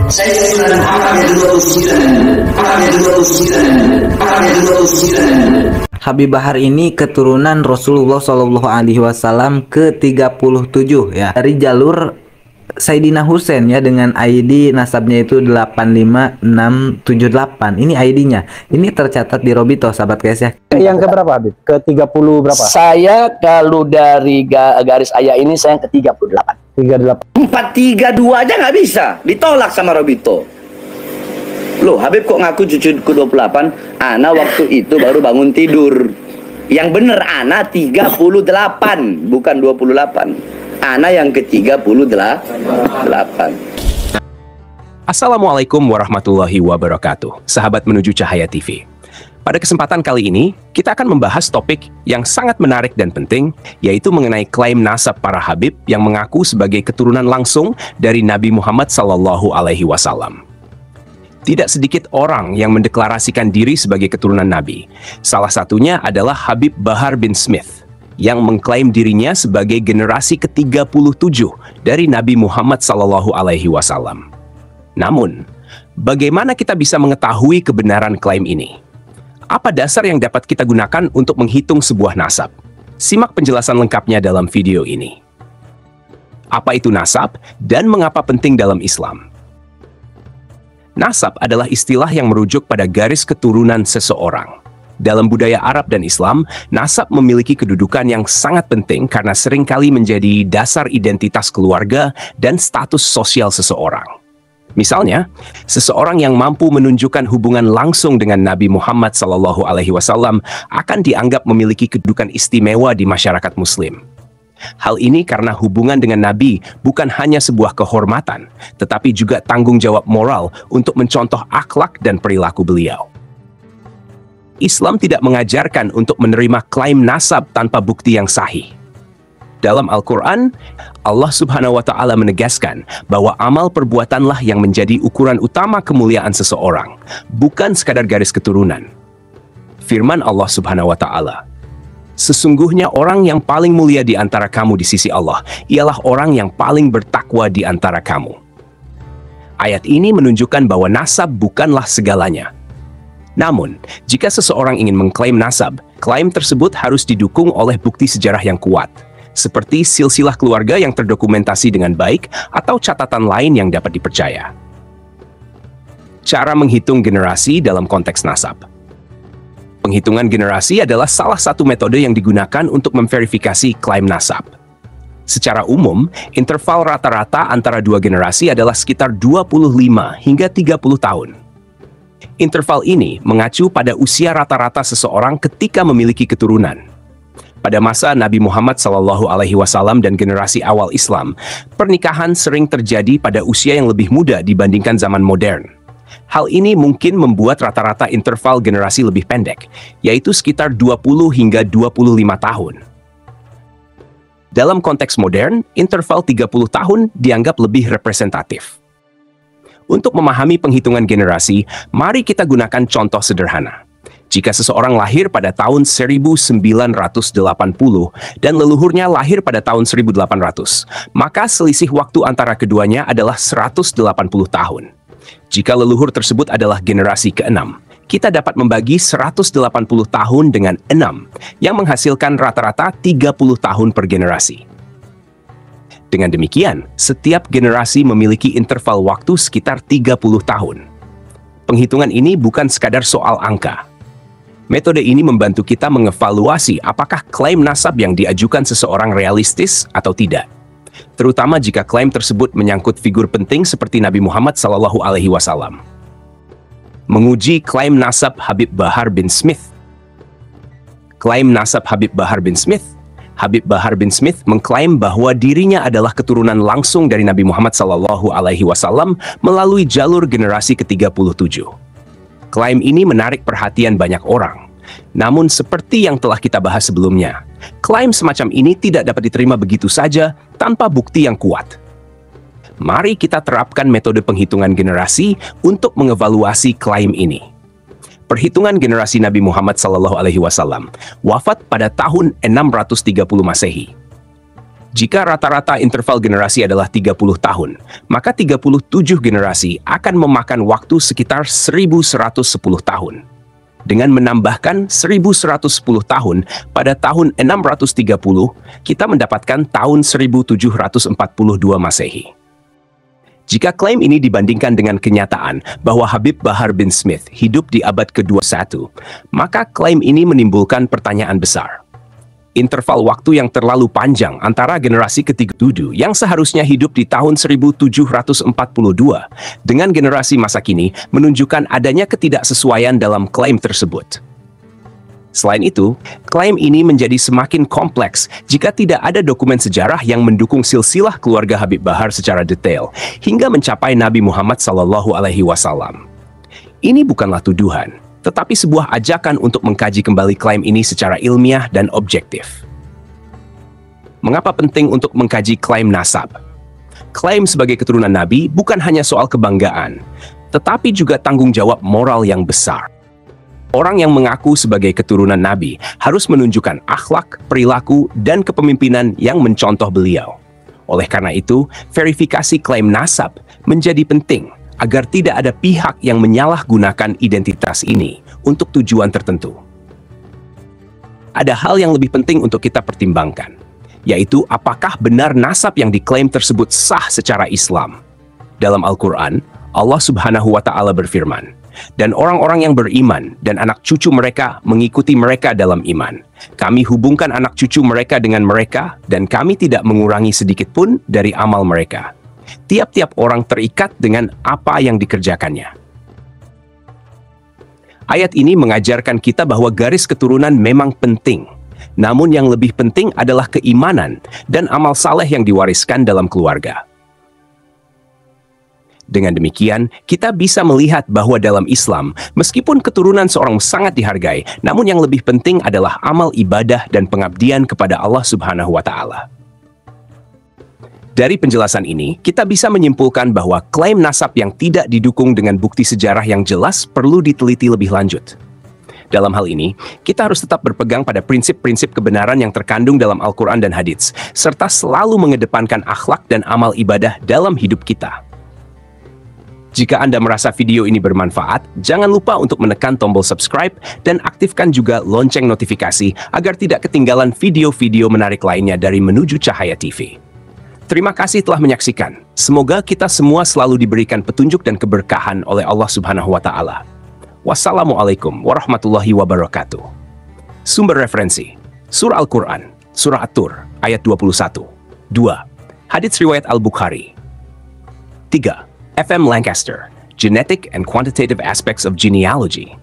Saya keturunan Muhammad yang 29. Habib Bahar ini keturunan Rasulullah Shallallahu Alaihi Wasallam ke-37 ya, dari jalur Sayyidina Husain ya, dengan ID nasabnya itu 85678. Ini ID-nya. Ini tercatat di Robito, sahabat KS ya. Yang keberapa Habib? Ke-30 berapa? Saya kalau dari garis ayah ini saya ke-38. 38. 432 aja nggak bisa, ditolak sama Robito. Loh, Habib kok ngaku cucu ke-28? Ana waktu itu baru bangun tidur. Yang bener Ana 38, bukan 28. Ana yang ke-38. Assalamualaikum warahmatullahi wabarakatuh, sahabat menuju Cahaya TV. Pada kesempatan kali ini, kita akan membahas topik yang sangat menarik dan penting, yaitu mengenai klaim nasab para Habib yang mengaku sebagai keturunan langsung dari Nabi Muhammad SAW. Tidak sedikit orang yang mendeklarasikan diri sebagai keturunan Nabi. Salah satunya adalah Habib Bahar bin Smith, yang mengklaim dirinya sebagai generasi ke-37 dari Nabi Muhammad SAW. Namun, bagaimana kita bisa mengetahui kebenaran klaim ini? Apa dasar yang dapat kita gunakan untuk menghitung sebuah nasab? Simak penjelasan lengkapnya dalam video ini. Apa itu nasab dan mengapa penting dalam Islam? Nasab adalah istilah yang merujuk pada garis keturunan seseorang. Dalam budaya Arab dan Islam, nasab memiliki kedudukan yang sangat penting karena seringkali menjadi dasar identitas keluarga dan status sosial seseorang. Misalnya, seseorang yang mampu menunjukkan hubungan langsung dengan Nabi Muhammad SAW akan dianggap memiliki kedudukan istimewa di masyarakat Muslim. Hal ini karena hubungan dengan Nabi bukan hanya sebuah kehormatan, tetapi juga tanggung jawab moral untuk mencontoh akhlak dan perilaku beliau. Islam tidak mengajarkan untuk menerima klaim nasab tanpa bukti yang sahih. Dalam Al-Quran, Allah Subhanahu wa Ta'ala menegaskan bahwa amal perbuatanlah yang menjadi ukuran utama kemuliaan seseorang, bukan sekadar garis keturunan. Firman Allah Subhanahu wa Ta'ala, "Sesungguhnya orang yang paling mulia di antara kamu di sisi Allah ialah orang yang paling bertakwa di antara kamu." Ayat ini menunjukkan bahwa nasab bukanlah segalanya. Namun, jika seseorang ingin mengklaim nasab, klaim tersebut harus didukung oleh bukti sejarah yang kuat, seperti silsilah keluarga yang terdokumentasi dengan baik atau catatan lain yang dapat dipercaya. Cara menghitung generasi dalam konteks nasab. Penghitungan generasi adalah salah satu metode yang digunakan untuk memverifikasi klaim nasab. Secara umum, interval rata-rata antara dua generasi adalah sekitar 25 hingga 30 tahun. Interval ini mengacu pada usia rata-rata seseorang ketika memiliki keturunan. Pada masa Nabi Muhammad SAW dan generasi awal Islam, pernikahan sering terjadi pada usia yang lebih muda dibandingkan zaman modern. Hal ini mungkin membuat rata-rata interval generasi lebih pendek, yaitu sekitar 20 hingga 25 tahun. Dalam konteks modern, interval 30 tahun dianggap lebih representatif. Untuk memahami penghitungan generasi, mari kita gunakan contoh sederhana. Jika seseorang lahir pada tahun 1980 dan leluhurnya lahir pada tahun 1800, maka selisih waktu antara keduanya adalah 180 tahun. Jika leluhur tersebut adalah generasi ke-6, kita dapat membagi 180 tahun dengan 6, yang menghasilkan rata-rata 30 tahun per generasi. Dengan demikian, setiap generasi memiliki interval waktu sekitar 30 tahun. Penghitungan ini bukan sekadar soal angka. Metode ini membantu kita mengevaluasi apakah klaim nasab yang diajukan seseorang realistis atau tidak. Terutama jika klaim tersebut menyangkut figur penting seperti Nabi Muhammad SAW. Menguji klaim nasab Habib Bahar bin Smith. Klaim nasab Habib Bahar bin Smith. Habib Bahar bin Smith mengklaim bahwa dirinya adalah keturunan langsung dari Nabi Muhammad SAW melalui jalur generasi ke-37. Klaim ini menarik perhatian banyak orang. Namun seperti yang telah kita bahas sebelumnya, klaim semacam ini tidak dapat diterima begitu saja tanpa bukti yang kuat. Mari kita terapkan metode penghitungan generasi untuk mengevaluasi klaim ini. Perhitungan generasi Nabi Muhammad SAW wafat pada tahun 630 Masehi. Jika rata-rata interval generasi adalah 30 tahun, maka 37 generasi akan memakan waktu sekitar 1110 tahun. Dengan menambahkan 1110 tahun pada tahun 630, kita mendapatkan tahun 1742 Masehi. Jika klaim ini dibandingkan dengan kenyataan bahwa Habib Bahar bin Smith hidup di abad ke-21, maka klaim ini menimbulkan pertanyaan besar. Interval waktu yang terlalu panjang antara generasi ke-37 yang seharusnya hidup di tahun 1742 dengan generasi masa kini menunjukkan adanya ketidaksesuaian dalam klaim tersebut. Selain itu, klaim ini menjadi semakin kompleks jika tidak ada dokumen sejarah yang mendukung silsilah keluarga Habib Bahar secara detail hingga mencapai Nabi Muhammad SAW. Ini bukanlah tuduhan, tetapi sebuah ajakan untuk mengkaji kembali klaim ini secara ilmiah dan objektif. Mengapa penting untuk mengkaji klaim nasab? Klaim sebagai keturunan Nabi bukan hanya soal kebanggaan, tetapi juga tanggung jawab moral yang besar. Orang yang mengaku sebagai keturunan Nabi harus menunjukkan akhlak, perilaku, dan kepemimpinan yang mencontoh beliau. Oleh karena itu, verifikasi klaim nasab menjadi penting agar tidak ada pihak yang menyalahgunakan identitas ini untuk tujuan tertentu. Ada hal yang lebih penting untuk kita pertimbangkan, yaitu apakah benar nasab yang diklaim tersebut sah secara Islam. Dalam Al-Quran, Allah Subhanahu wa Ta'ala berfirman, "Dan orang-orang yang beriman dan anak cucu mereka mengikuti mereka dalam iman. Kami hubungkan anak cucu mereka dengan mereka, dan kami tidak mengurangi sedikit pun dari amal mereka. Tiap-tiap orang terikat dengan apa yang dikerjakannya." Ayat ini mengajarkan kita bahwa garis keturunan memang penting. Namun yang lebih penting adalah keimanan dan amal saleh yang diwariskan dalam keluarga. Dengan demikian, kita bisa melihat bahwa dalam Islam, meskipun keturunan seorang sangat dihargai, namun yang lebih penting adalah amal ibadah dan pengabdian kepada Allah Subhanahu wa Ta'ala. Dari penjelasan ini, kita bisa menyimpulkan bahwa klaim nasab yang tidak didukung dengan bukti sejarah yang jelas perlu diteliti lebih lanjut. Dalam hal ini, kita harus tetap berpegang pada prinsip-prinsip kebenaran yang terkandung dalam Al-Quran dan Hadits, serta selalu mengedepankan akhlak dan amal ibadah dalam hidup kita. Jika Anda merasa video ini bermanfaat, jangan lupa untuk menekan tombol subscribe dan aktifkan juga lonceng notifikasi agar tidak ketinggalan video-video menarik lainnya dari Menuju Cahaya TV. Terima kasih telah menyaksikan. Semoga kita semua selalu diberikan petunjuk dan keberkahan oleh Allah Subhanahu wa Ta'ala. Wassalamualaikum warahmatullahi wabarakatuh. Sumber referensi: Surah Al-Quran, Surah At-Tur, ayat 21. 2. Hadits riwayat Al-Bukhari. 3. F.M. Lancaster, Genetic and Quantitative Aspects of Genealogy.